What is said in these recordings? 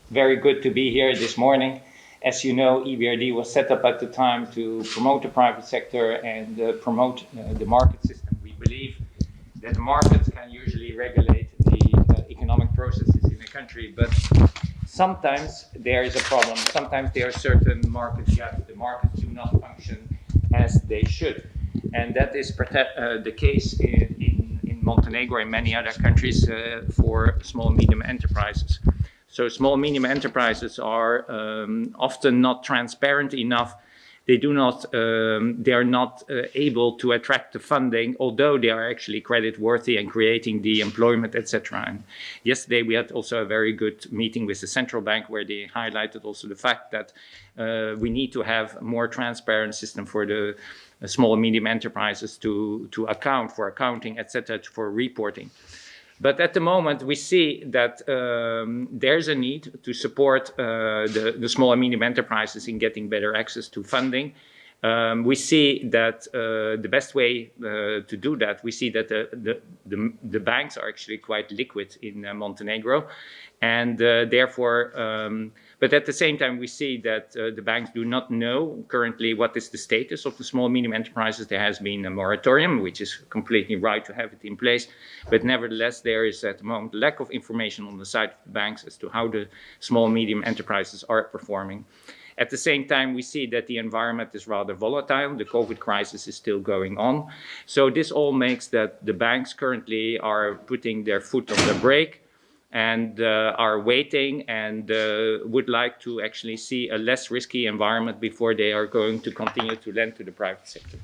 very good to be here this morning. As you know, EBRD was set up at the time to promote the private sector and promote the market system. We believe that the markets can usually regulate the economic processes in a country, but sometimes there is a problem. Sometimes there are certain market gaps. The markets do not function as they should. And that is the case in Montenegro and many other countries for small and medium enterprises. So small and medium enterprises are often not transparent enough. They are not able to attract the funding, although they are actually credit worthy and creating the employment, etc. And yesterday we had also a very good meeting with the central bank where they highlighted also the fact that we need to have a more transparent system for the small and medium enterprises to account for accounting, etc., for reporting. But at the moment, we see that there's a need to support the small and medium enterprises in getting better access to funding. We see that the best way to do that, we see that the banks are actually quite liquid in Montenegro. And therefore, but at the same time, we see that the banks do not know currently what is the status of the small and medium enterprises. There has been a moratorium, which is completely right to have it in place. But nevertheless, there is at the moment lack of information on the side of the banks as to how the small and medium enterprises are performing. At the same time, we see that the environment is rather volatile. The COVID crisis is still going on. So this all makes that the banks currently are putting their foot on the brake and are waiting and would like to actually see a less risky environment before they are going to continue to lend to the private sector.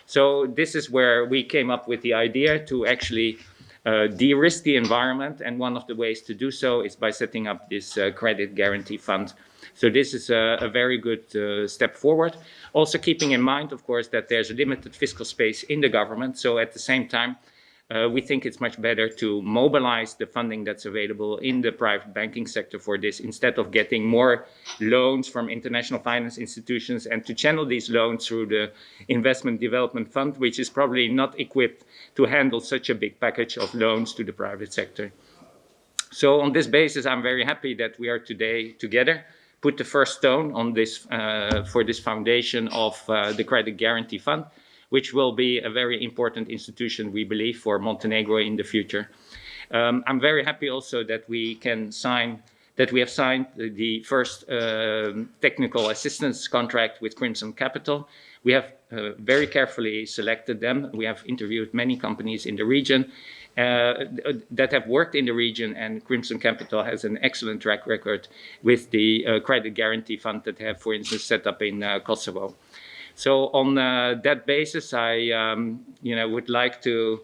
So this is where we came up with the idea to actually de-risk the environment, and one of the ways to do so is by setting up this credit guarantee fund. So this is a very good step forward. Also keeping in mind, of course, that there's a limited fiscal space in the government. So at the same time, we think it's much better to mobilize the funding that's available in the private banking sector for this, instead of getting more loans from international finance institutions and to channel these loans through the Investment Development Fund, which is probably not equipped to handle such a big package of loans to the private sector. So on this basis, I'm very happy that we are today together, put the first stone on this for this foundation of the Credit Guarantee Fund, which will be a very important institution, we believe, for Montenegro in the future. I'm very happy also that we have signed the first technical assistance contract with Crimson Capital. We have very carefully selected them. We have interviewed many companies in the region that have worked in the region, and Crimson Capital has an excellent track record with the Credit Guarantee Fund that they have, for instance, set up in Kosovo. So on that basis, I would like to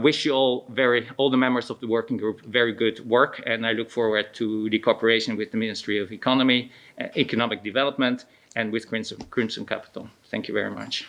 wish you all the members of the working group, very good work, and I look forward to the cooperation with the Ministry of Economic Development, and with Crimson Capital. Thank you very much.